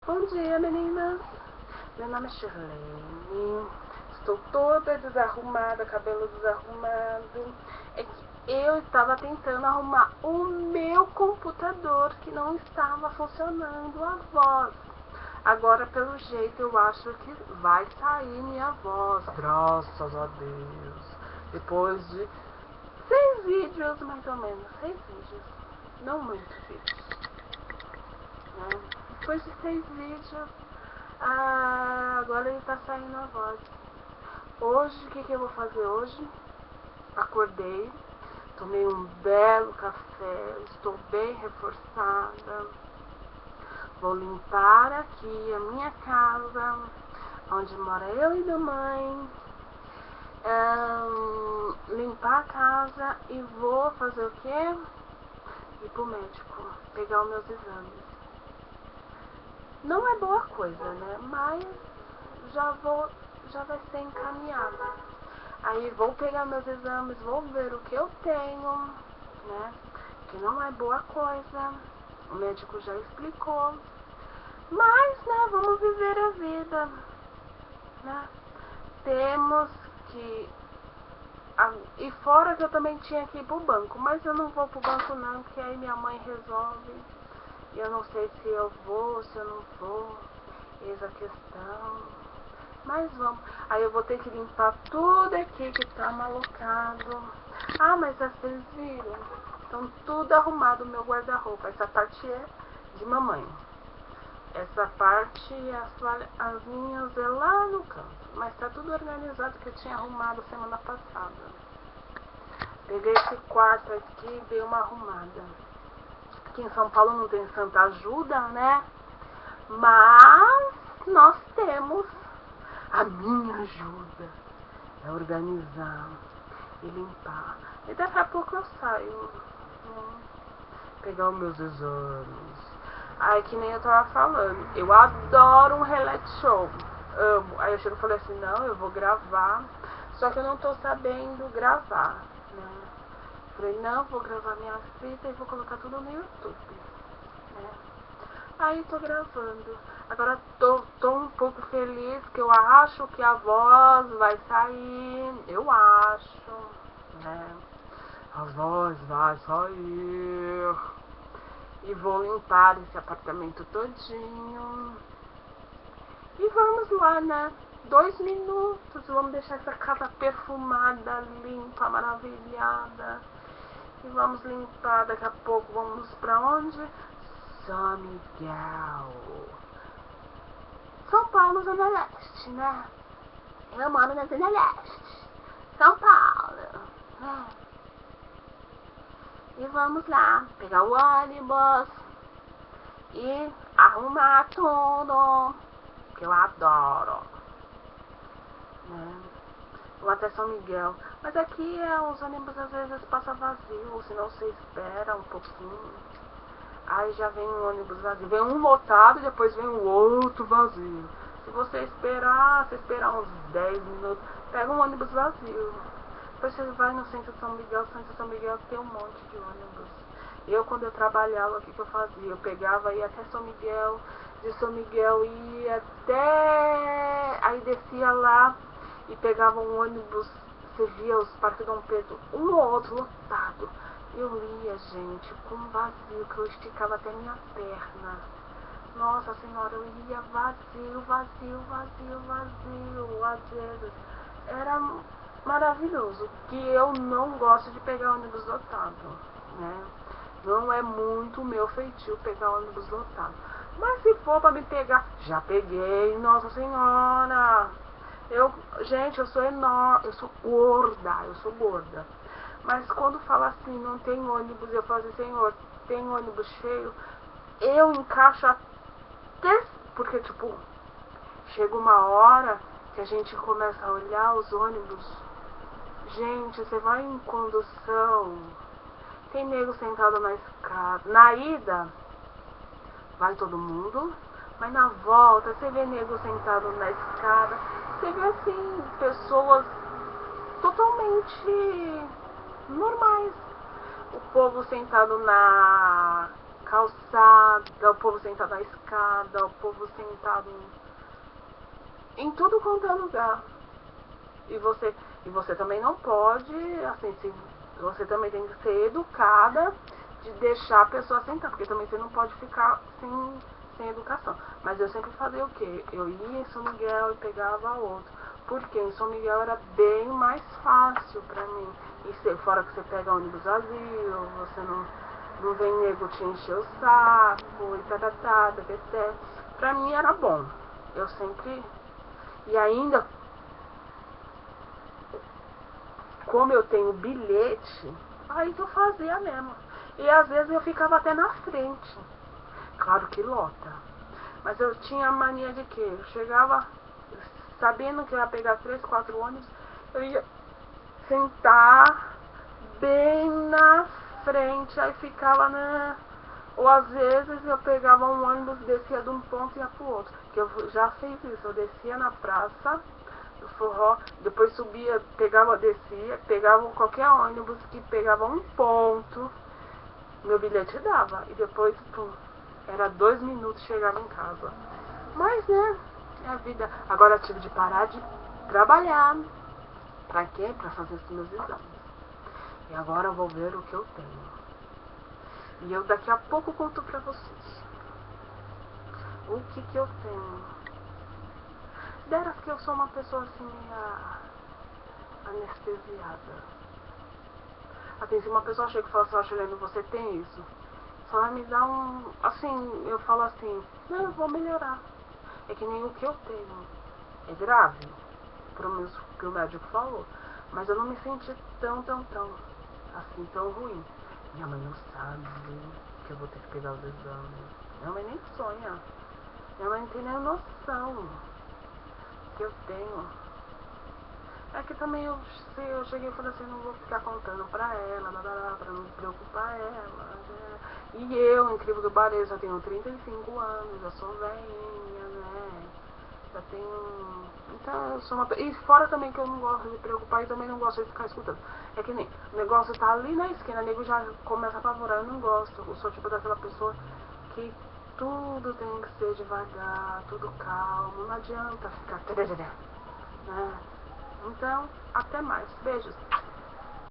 Bom dia, meninas. Meu nome é Shirlene. Estou toda desarrumada, cabelo desarrumado. É que eu estava tentando arrumar o meu computador que não estava funcionando a voz. Agora, pelo jeito, eu acho que vai sair minha voz. Graças a Deus. Depois de 6 vídeos, mais ou menos. 6 vídeos. Não muitos vídeos. Depois de 6 vídeos, agora ele tá saindo a voz. Hoje, o que eu vou fazer hoje? Acordei, tomei um belo café, estou bem reforçada. Vou limpar aqui a minha casa, onde mora eu e minha mãe. Limpar a casa e vou fazer o quê? Ir pro médico, pegar os meus exames. Não é boa coisa, né? Mas já vai ser encaminhado. Aí vou pegar meus exames, vou ver o que eu tenho, né? Que não é boa coisa. O médico já explicou. Mas, né, vamos viver a vida, né? Temos que... E fora que eu também tinha que ir pro banco, mas eu não vou pro banco não, porque aí minha mãe resolve. E eu não sei se eu vou, se eu não vou, eis a questão. Mas vamos. Aí eu vou ter que limpar tudo aqui que tá malucado. Mas vocês viram? Estão tudo arrumado o meu guarda-roupa. Essa parte é de mamãe. Essa parte, as minhas é lá no canto. Mas tá tudo organizado que eu tinha arrumado semana passada. Peguei esse quarto aqui e dei uma arrumada. Aqui em São Paulo não tem Santa Ajuda, né? Mas nós temos a minha ajuda. É organizar e limpar. E daqui a pouco eu saio, né? Pegar os meus exames. Aí que nem eu tava falando, eu adoro um reality show. Amo. Aí eu chego e falei assim, não, eu vou gravar. Só que eu não tô sabendo gravar, né? Falei, não, vou gravar minha fita e vou colocar tudo no YouTube, né? Aí tô gravando. Agora tô um pouco feliz que eu acho que a voz vai sair. Eu acho, né? A voz vai sair. E vou limpar esse apartamento todinho. E vamos lá, né? 2 minutos, vamos deixar essa casa perfumada, limpa, maravilhada. E vamos limpar, daqui a pouco vamos pra onde? São Miguel. São Paulo, Zona Leste, né? Eu moro na Zona Leste. São Paulo. E vamos lá, pegar o ônibus e arrumar tudo, que eu adoro, né? Vou até São Miguel. Mas aqui os ônibus às vezes passam vazio, senão você espera um pouquinho. Aí já vem um ônibus vazio. Vem um lotado e depois vem o outro vazio. Se você esperar uns 10 minutos, pega um ônibus vazio. Depois você vai no Centro de São Miguel. No Centro de São Miguel tem um monte de ônibus. Eu, quando eu trabalhava, o que eu fazia? Eu pegava e ia até São Miguel. De São Miguel ia até... Aí descia lá e pegava um ônibus. Você via os Parques Dom Pedro, um ou outro lotado. Eu ia, gente, com vazio, que eu esticava até minha perna. Nossa Senhora, eu ia vazio, vazio, vazio, vazio. Às vezes era maravilhoso, que eu não gosto de pegar ônibus lotado, né? Não é muito meu feitio pegar ônibus lotado. Mas se for pra me pegar, já peguei, Nossa Senhora. Gente, eu sou enorme, eu sou gorda. Mas quando fala assim, não tem ônibus, eu falo assim, Senhor, tem ônibus cheio, eu encaixo até, porque tipo, chega uma hora que a gente começa a olhar os ônibus. Gente, você vai em condução, tem nego sentado na escada. Na ida, vai todo mundo, mas na volta, você vê nego sentado na escada. Você vê assim, pessoas totalmente normais. O povo sentado calçada, o povo sentado na escada, o povo sentado em tudo quanto é lugar. E você também não pode, assim, você também tem que ser educada de deixar a pessoa sentar, porque também você não pode ficar sem educação. Mas eu sempre fazia o quê? Eu ia em São Miguel e pegava outro. Porque em São Miguel era bem mais fácil pra mim. E fora que você pega ônibus vazio, você não vem nego te encher o saco, e tatatá, etc. Pra mim era bom. Eu sempre... E ainda, como eu tenho bilhete, aí que eu fazia mesmo. E às vezes eu ficava até na frente. Claro que lota. Mas eu tinha a mania de que eu chegava, sabendo que eu ia pegar 3, 4 ônibus, eu ia sentar bem na frente, aí ficava Ou às vezes eu pegava um ônibus, descia de um ponto e ia pro outro. Que eu já fiz isso, eu descia na praça do Forró, depois subia, descia, pegava qualquer ônibus que pegava um ponto, meu bilhete dava. E depois, pum, era 2 minutos chegava em casa. Mas né, é a vida. Agora eu tive de parar de trabalhar. Pra quê? Pra fazer os meus exames. E agora eu vou ver o que eu tenho. E eu daqui a pouco conto pra vocês o que eu tenho. Deras que eu sou uma pessoa assim meio anestesiada. Assim, se uma pessoa chega e fala assim, Chileno, você tem isso? Só vai me dar um... Assim, eu falo assim, não, eu vou melhorar. É que nem o que eu tenho. É grave, pelo menos o que o médico falou. Mas eu não me senti tão, assim, tão ruim. Minha mãe não sabe que eu vou ter que pegar os exames. Minha mãe nem sonha. Minha mãe não tem nem noção que eu tenho. É que também eu cheguei e falei assim, não vou ficar contando pra ela, pra não preocupar ela. Né? E eu, incrível do Barejo, já tenho 35 anos, eu sou velhinha, né? Já tenho... Então eu sou uma... E fora também que eu não gosto de preocupar e também não gosto de ficar escutando. É que nem, o negócio tá ali na esquina, o nego já começa a apavorar, eu não gosto. Eu sou tipo daquela pessoa que tudo tem que ser devagar, tudo calmo, não adianta ficar... Né? Então, até mais. Beijos.